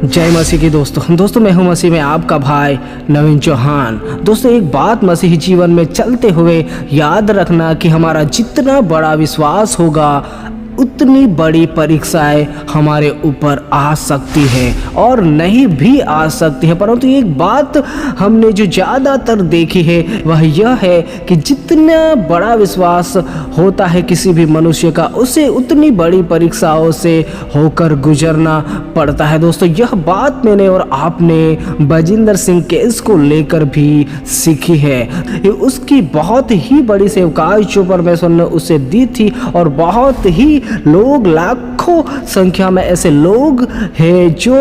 जय मसीह की दोस्तों मैं हूं मसीह में आपका भाई नवीन चौहान। दोस्तों एक बात मसीही जीवन में चलते हुए याद रखना कि हमारा जितना बड़ा विश्वास होगा उतनी बड़ी परीक्षाएं हमारे ऊपर आ सकती है और नहीं भी आ सकती है। परंतु एक बात हमने जो ज़्यादातर देखी है वह यह है कि जितना बड़ा विश्वास होता है किसी भी मनुष्य का, उसे उतनी बड़ी परीक्षाओं से होकर गुजरना पड़ता है। दोस्तों यह बात मैंने और आपने बजिंदर सिंह केस को लेकर भी सीखी है। ये उसकी बहुत ही बड़ी सेवकाई जो परमेश्वर ने उसे दी थी और बहुत ही लोग, लाखों संख्या में ऐसे लोग हैं जो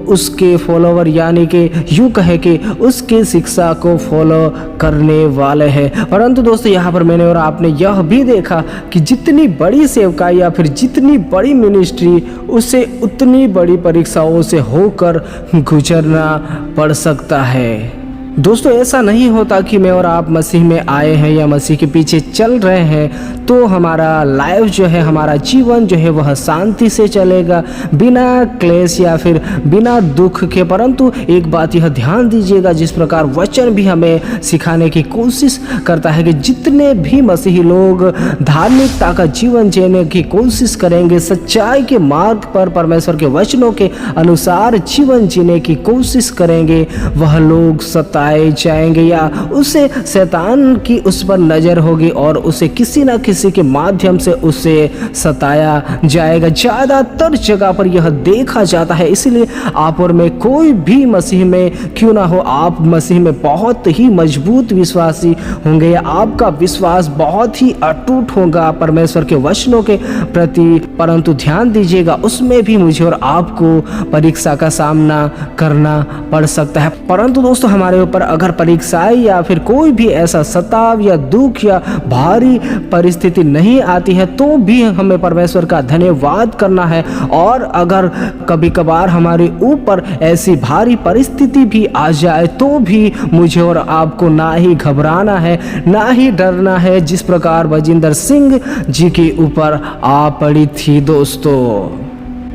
उसके फॉलोवर यानी कि यूँ कहे कि उसकी शिक्षा को फॉलो करने वाले हैं। परंतु दोस्तों यहाँ पर मैंने और आपने यह भी देखा कि जितनी बड़ी सेवकाई या फिर जितनी बड़ी मिनिस्ट्री उसे उतनी बड़ी परीक्षाओं से होकर गुजरना पड़ सकता है। दोस्तों ऐसा नहीं होता कि मैं और आप मसीह में आए हैं या मसीह के पीछे चल रहे हैं तो हमारा लाइफ जो है, हमारा जीवन जो है वह शांति से चलेगा बिना क्लेश या फिर बिना दुख के। परंतु एक बात यह ध्यान दीजिएगा, जिस प्रकार वचन भी हमें सिखाने की कोशिश करता है कि जितने भी मसीही लोग धार्मिकता का जीवन जीने की कोशिश करेंगे, सच्चाई के मार्ग पर परमेश्वर के वचनों के अनुसार जीवन जीने की कोशिश करेंगे, वह लोग सताए जाएंगे या उसे शैतान की उस पर नजर होगी और उसे किसी न किसी के माध्यम से उसे सताया जाएगा। ज़्यादातर जगह पर यह देखा जाता है। इसलिए आप और मैं कोई भी मसीह में क्यों ना हो, आप मसीह में बहुत ही मजबूत विश्वासी होंगे या आपका विश्वास बहुत ही अटूट होगा परमेश्वर के वचनों के प्रति। परंतु ध्यान दीजिएगा उसमें भी मुझे और आपको परीक्षा का सामना करना पड़ सकता है। परंतु दोस्तों हमारे ऊपर अगर परीक्षाएं या फिर कोई भी ऐसा सताव या दुख या भारी परिस्थिति नहीं आती है तो भी हमें परमेश्वर का धन्यवाद करना है। और अगर कभी कभार हमारे ऊपर ऐसी भारी परिस्थिति भी आ जाए तो भी मुझे और आपको ना ही घबराना है, ना ही डरना है, जिस प्रकार बजिंदर सिंह जी के ऊपर आ पड़ी थी दोस्तों।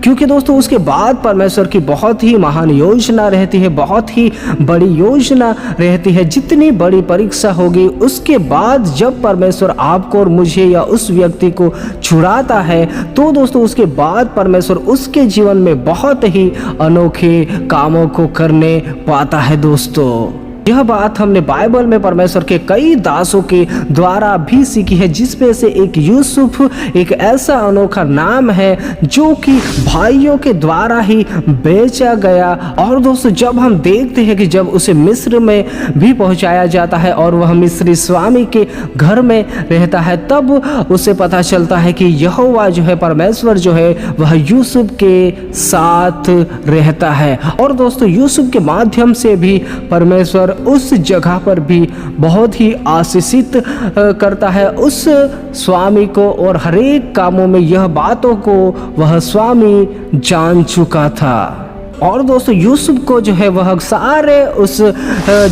क्योंकि दोस्तों उसके बाद परमेश्वर की बहुत ही महान योजना रहती है, बहुत ही बड़ी योजना रहती है। जितनी बड़ी परीक्षा होगी उसके बाद जब परमेश्वर आपको और मुझे या उस व्यक्ति को छुड़ाता है तो दोस्तों उसके बाद परमेश्वर उसके जीवन में बहुत ही अनोखे कामों को करने पाता है। दोस्तों यह बात हमने बाइबल में परमेश्वर के कई दासों के द्वारा भी सीखी है, जिसमें से एक यूसुफ एक ऐसा अनोखा नाम है जो कि भाइयों के द्वारा ही बेचा गया। और दोस्तों जब हम देखते हैं कि जब उसे मिस्र में भी पहुंचाया जाता है और वह मिस्री स्वामी के घर में रहता है, तब उसे पता चलता है कि यहोवा जो है, परमेश्वर जो है, वह यूसुफ के साथ रहता है। और दोस्तों यूसुफ के माध्यम से भी परमेश्वर उस जगह पर भी बहुत ही आशीषित करता है उस स्वामी को, और हर एक कामों में यह बातों को वह स्वामी जान चुका था। और दोस्तों यूसुफ को जो है वह सारे उस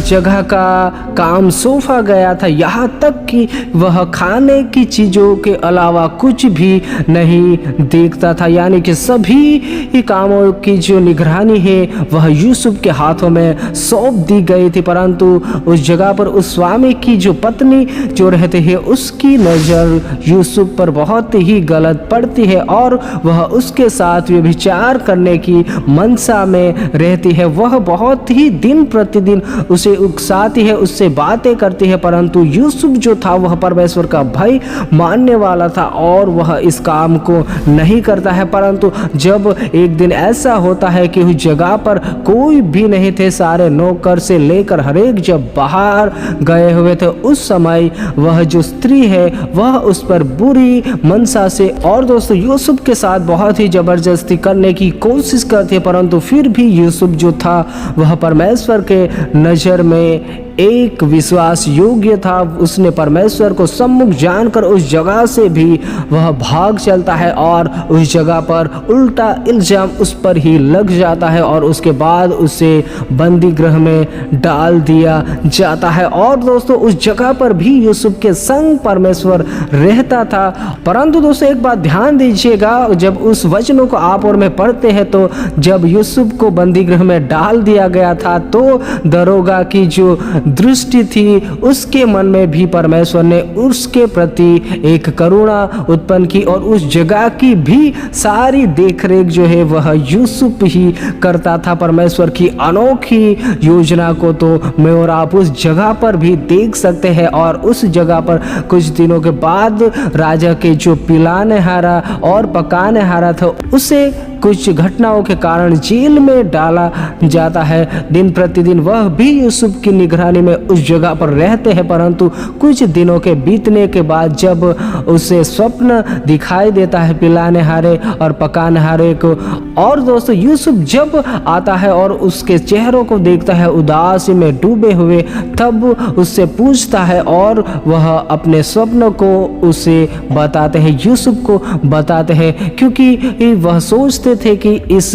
जगह का काम सौंपा गया था, यहाँ तक कि वह खाने की चीज़ों के अलावा कुछ भी नहीं देखता था। यानी कि सभी कामों की जो निगरानी है वह यूसुफ के हाथों में सौंप दी गई थी। परंतु उस जगह पर उस स्वामी की जो पत्नी जो रहते हैं उसकी नज़र यूसुफ पर बहुत ही गलत पड़ती है और वह उसके साथ व्यभिचार करने की मनसा में रहती है। वह बहुत ही दिन प्रतिदिन उसे उकसाती है, उससे बातें करती है। परंतु यूसुफ जो था वह परमेश्वर का भय मानने वाला था और वह इस काम को नहीं करता है। परंतु जब एक दिन ऐसा होता है कि उस जगह पर कोई भी नहीं थे, सारे नौकर से लेकर हर एक जब बाहर गए हुए थे, उस समय वह जो स्त्री है वह उस पर बुरी मनसा से और दोस्तों यूसुफ के साथ बहुत ही जबरदस्ती करने की कोशिश करती है। परंतु फिर भी यूसुफ जो था वह परमेश्वर के नज़र में एक विश्वास योग्य था। उसने परमेश्वर को सम्मुख जानकर उस जगह से भी वह भाग चलता है और उस जगह पर उल्टा इल्जाम उस पर ही लग जाता है और उसके बाद उसे बंदी गृह में डाल दिया जाता है। और दोस्तों उस जगह पर भी यूसुफ के संग परमेश्वर रहता था। परंतु दोस्तों एक बात ध्यान दीजिएगा, जब उस वचनों को आप और मैं पढ़ते हैं तो जब यूसुफ को बंदी गृह में डाल दिया गया था तो दरोगा की जो दृष्टि थी उसके मन में भी परमेश्वर ने उसके प्रति एक करुणा उत्पन्न की और उस जगह की भी सारी देखरेख जो है वह यूसुफ ही करता था। परमेश्वर की अनोखी योजना को तो मैं और आप उस जगह पर भी देख सकते हैं। और उस जगह पर कुछ दिनों के बाद राजा के जो पिलाने हारा और पकाने हारा था उसे कुछ घटनाओं के कारण जेल में डाला जाता है। दिन प्रतिदिन वह भी यूसुफ की निगरानी में उस जगह पर रहते हैं। परंतु कुछ दिनों के बीतने के बाद जब उसे स्वप्न दिखाई देता है पिलाने हारे और पकाने हारे को, और दोस्तों यूसुफ जब आता है और उसके चेहरों को देखता है उदासी में डूबे हुए, तब उससे पूछता है और वह अपने स्वप्न को उसे बताते हैं, यूसुफ को बताते हैं, क्योंकि वह सोचते थे कि इस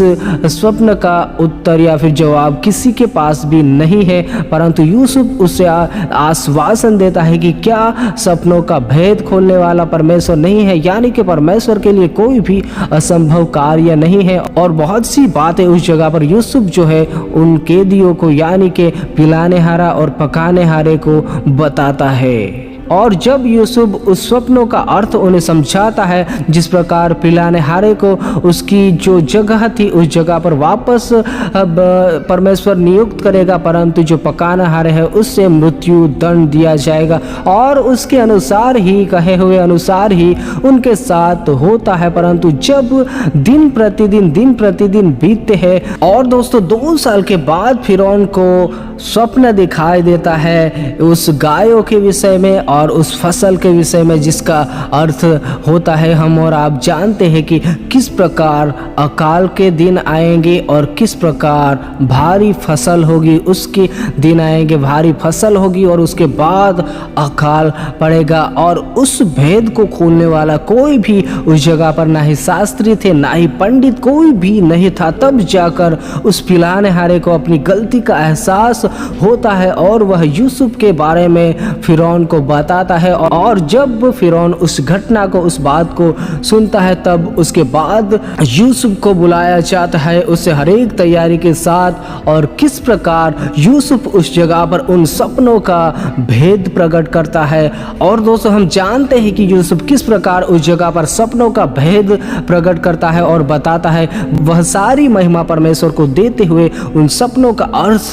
स्वप्न का उत्तर या फिर जवाब किसी के पास भी नहीं है। परंतु यूसुफ उसे आश्वासन देता है कि क्या सपनों का भेद खोलने वाला परमेश्वर नहीं है, यानी कि परमेश्वर के लिए कोई भी असंभव कार्य नहीं है। और बहुत सी बातें उस जगह पर यूसुफ जो है उन कैदियों को यानी कि पिलाने हारा और पकाने हारे को बताता है। और जब यूसुफ उस स्वप्नों का अर्थ उन्हें समझाता है, जिस प्रकार पिलाने हारे को उसकी जो जगह थी उस जगह पर वापस परमेश्वर नियुक्त करेगा, परंतु जो पकाने हारे है उससे मृत्यु दंड दिया जाएगा। और उसके अनुसार ही, कहे हुए अनुसार ही उनके साथ होता है। परंतु जब दिन प्रतिदिन बीतते हैं और दोस्तों 2 साल के बाद फिरौन को स्वप्न दिखाई देता है उस गायों के विषय में और उस फसल के विषय में, जिसका अर्थ होता है हम और आप जानते हैं कि किस प्रकार अकाल के दिन आएंगे और किस प्रकार भारी फसल होगी। उसके दिन आएंगे, भारी फसल होगी और उसके बाद अकाल पड़ेगा। और उस भेद को खोलने वाला कोई भी उस जगह पर ना ही शास्त्री थे ना ही पंडित, कोई भी नहीं था। तब जाकर उस पिलाने हारे को अपनी गलती का एहसास होता है और वह यूसुफ के बारे में फिरौन को बताता है। और जब फिरौन उस घटना को, उस बात को सुनता है, तब उसके बाद यूसुफ को बुलाया जाता है उसे हर एक तैयारी के साथ। और किस प्रकार यूसुफ उस जगह पर उन सपनों का भेद प्रकट करता है। और दोस्तों हम जानते हैं कि यूसुफ किस प्रकार उस जगह पर सपनों का भेद प्रकट करता है और बताता है। वह सारी महिमा परमेश्वर को देते हुए उन सपनों का अर्थ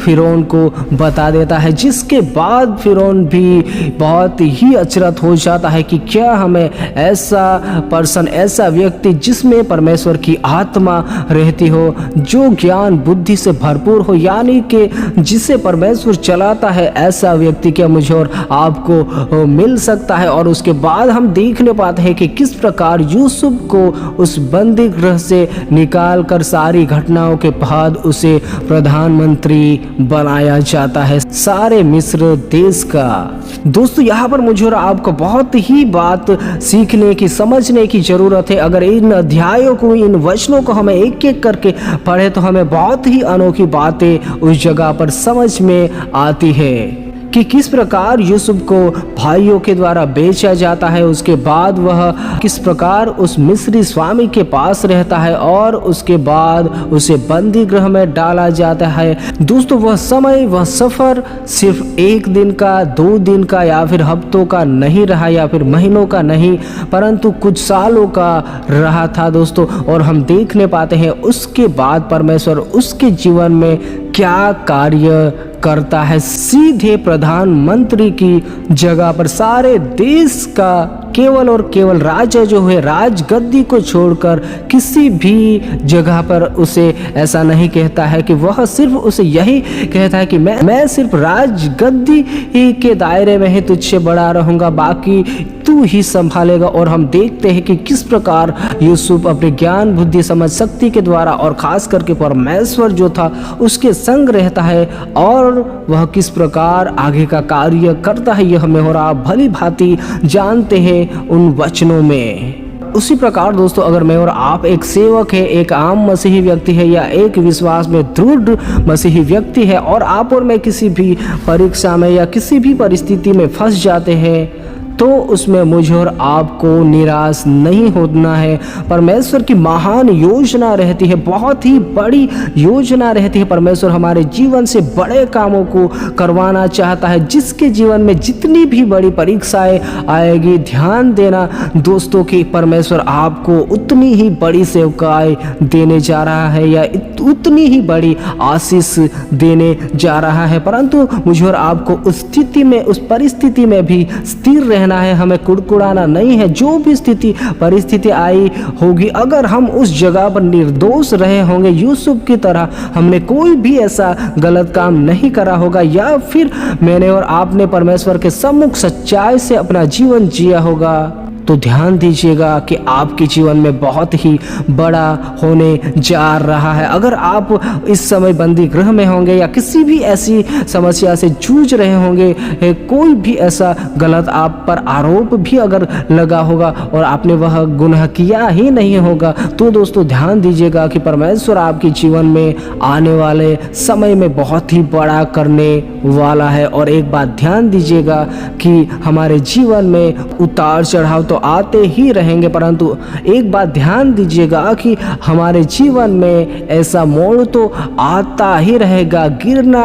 फिरौन को बता देता है, जिसके बाद फिरौन भी बहुत ही अचरत हो जाता है कि क्या हमें ऐसा पर्सन, ऐसा व्यक्ति जिसमें परमेश्वर की आत्मा रहती हो, जो ज्ञान बुद्धि से भरपूर हो, यानी कि जिसे परमेश्वर चलाता है, ऐसा व्यक्ति क्या मुझे और आपको मिल सकता है। और उसके बाद हम देखने पाते हैं कि किस प्रकार यूसुफ को उस बंदी गृह से निकाल कर सारी घटनाओं के बाद उसे प्रधानमंत्री बनाया जाता है सारे मिस्र देश का। दोस्तों यहाँ पर मुझे और आपको बहुत ही बात सीखने की, समझने की जरूरत है। अगर इन अध्यायों को, इन वचनों को हमें एक एक करके पढ़े तो हमें बहुत ही अनोखी बातें उस जगह पर समझ में आती है कि किस प्रकार यूसुफ को भाइयों के द्वारा बेचा जाता है। उसके बाद वह किस प्रकार उस मिस्री स्वामी के पास रहता है और उसके बाद उसे बंदी गृह में डाला जाता है। दोस्तों वह समय, वह सफ़र सिर्फ 1 दिन का, 2 दिन का या फिर हफ्तों का नहीं रहा या फिर महीनों का नहीं, परंतु कुछ सालों का रहा था दोस्तों। और हम देखने पाते हैं उसके बाद परमेश्वर उसके जीवन में क्या कार्य करता है। सीधे प्रधानमंत्री की जगह पर सारे देश का केवल और केवल राजा जो है राजगद्दी को छोड़कर किसी भी जगह पर उसे ऐसा नहीं कहता है कि वह सिर्फ उसे यही कहता है कि मैं सिर्फ राजगद्दी के दायरे में ही तुझसे बड़ा रहूंगा, बाकी तू ही संभालेगा। और हम देखते हैं कि किस प्रकार यूसुफ अपने ज्ञान बुद्धि समझ शक्ति के द्वारा और खास करके परमेश्वर जो था उसके संग रहता है और वह किस प्रकार आगे का कार्य करता है, यह हमें और आप भली भांति जानते हैं उन वचनों में। उसी प्रकार दोस्तों, अगर मैं और आप एक सेवक है, एक आम मसीही व्यक्ति है या एक विश्वास में दृढ़ मसीही व्यक्ति है और आप और मैं किसी भी परीक्षा में या किसी भी परिस्थिति में फंस जाते हैं, तो उसमें मुझे और आपको निराश नहीं होना है। परमेश्वर की महान योजना रहती है, बहुत ही बड़ी योजना रहती है। परमेश्वर हमारे जीवन से बड़े कामों को करवाना चाहता है। जिसके जीवन में जितनी भी बड़ी परीक्षाएं आएगी, ध्यान देना दोस्तों कि परमेश्वर आपको उतनी ही बड़ी सेवकाई देने जा रहा है या उतनी ही बड़ी आशीष देने जा रहा है। परंतु मुझे और आपको उस स्थिति में, उस परिस्थिति में भी स्थिर रहना है, हमें कुड़कुड़ाना नहीं है। जो भी स्थिति परिस्थिति आई होगी, अगर हम उस जगह पर निर्दोष रहे होंगे, यूसुफ की तरह हमने कोई भी ऐसा गलत काम नहीं करा होगा या फिर मैंने और आपने परमेश्वर के सम्मुख सच्चाई से अपना जीवन जिया होगा, तो ध्यान दीजिएगा कि आपके जीवन में बहुत ही बड़ा होने जा रहा है। अगर आप इस समय बंदी गृह में होंगे या किसी भी ऐसी समस्या से जूझ रहे होंगे, कोई भी ऐसा गलत आप पर आरोप भी अगर लगा होगा और आपने वह गुनाह किया ही नहीं होगा, तो दोस्तों ध्यान दीजिएगा कि परमेश्वर आपके जीवन में आने वाले समय में बहुत ही बड़ा करने वाला है। और एक बात ध्यान दीजिएगा कि हमारे जीवन में उतार चढ़ाव तो आते ही रहेंगे, परंतु एक बात ध्यान दीजिएगा कि हमारे जीवन में ऐसा मोड़ तो आता ही रहेगा, गिरना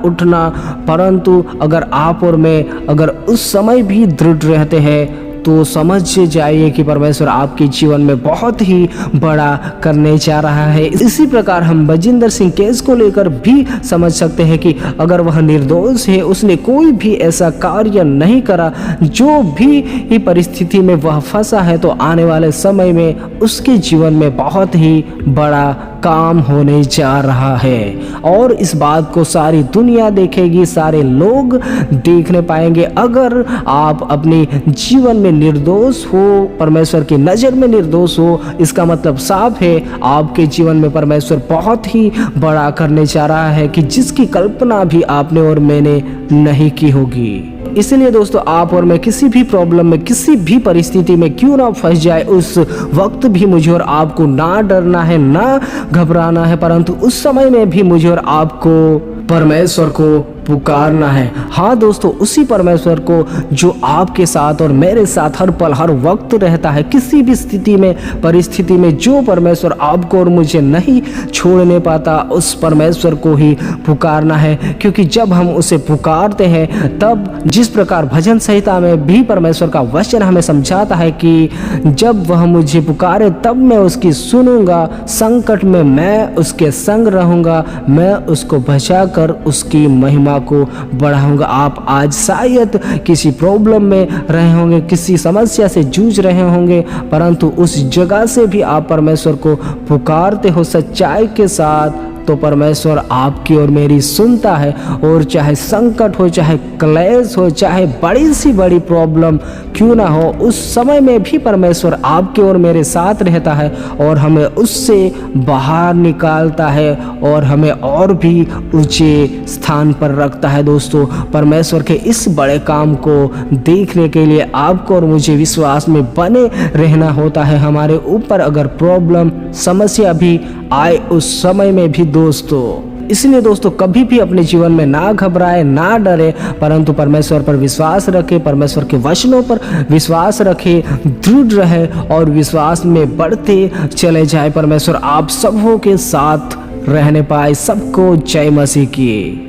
उठना। परंतु अगर आप और मैं अगर उस समय भी दृढ़ रहते हैं, तो समझ जाइए कि परमेश्वर आपके जीवन में बहुत ही बड़ा करने जा रहा है। इसी प्रकार हम बजिंदर सिंह केस को लेकर भी समझ सकते हैं कि अगर वह निर्दोष है, उसने कोई भी ऐसा कार्य नहीं करा, जो भी परिस्थिति में वह फंसा है, तो आने वाले समय में उसके जीवन में बहुत ही बड़ा काम होने जा रहा है। और इस बात को सारी दुनिया देखेगी, सारे लोग देखने पाएंगे। अगर आप अपने जीवन में निर्दोष हो, परमेश्वर की नज़र में निर्दोष हो, इसका मतलब साफ है आपके जीवन में परमेश्वर बहुत ही बड़ा करने जा रहा है कि जिसकी कल्पना भी आपने और मैंने नहीं की होगी। इसलिए दोस्तों, आप और मैं किसी भी प्रॉब्लम में, किसी भी परिस्थिति में क्यों ना फंस जाए, उस वक्त भी मुझे और आपको ना डरना है, ना घबराना है, परंतु उस समय में भी मुझे और आपको परमेश्वर को पुकारना है। हाँ दोस्तों, उसी परमेश्वर को जो आपके साथ और मेरे साथ हर पल हर वक्त रहता है। किसी भी स्थिति में, परिस्थिति में जो परमेश्वर आपको और मुझे नहीं छोड़ने पाता, उस परमेश्वर को ही पुकारना है। क्योंकि जब हम उसे पुकारते हैं, तब जिस प्रकार भजन संहिता में भी परमेश्वर का वचन हमें समझाता है कि जब वह मुझे पुकारे तब मैं उसकी सुनूंगा, संकट में मैं उसके संग रहूंगा, मैं उसको बचाकर उसकी महिमा को बढ़ाऊंगा। आप आज शायद किसी प्रॉब्लम में रहे होंगे, किसी समस्या से जूझ रहे होंगे, परंतु उस जगह से भी आप परमेश्वर को पुकारते हो सच्चाई के साथ, तो परमेश्वर आपकी और मेरी सुनता है। और चाहे संकट हो, चाहे क्लेश हो, चाहे बड़ी सी बड़ी प्रॉब्लम क्यों ना हो, उस समय में भी परमेश्वर आपके और मेरे साथ रहता है और हमें उससे बाहर निकालता है और हमें और भी ऊंचे स्थान पर रखता है। दोस्तों, परमेश्वर के इस बड़े काम को देखने के लिए आपको और मुझे विश्वास में बने रहना होता है। हमारे ऊपर अगर प्रॉब्लम, समस्या भी आए, उस समय में भी दोस्तों, इसलिए दोस्तों कभी भी अपने जीवन में ना घबराए, ना डरे, परंतु परमेश्वर पर विश्वास रखे, परमेश्वर के वचनों पर विश्वास रखे, दृढ़ रहे और विश्वास में बढ़ते चले जाए। परमेश्वर आप सबों के साथ रहने पाए। सबको जय मसीह की।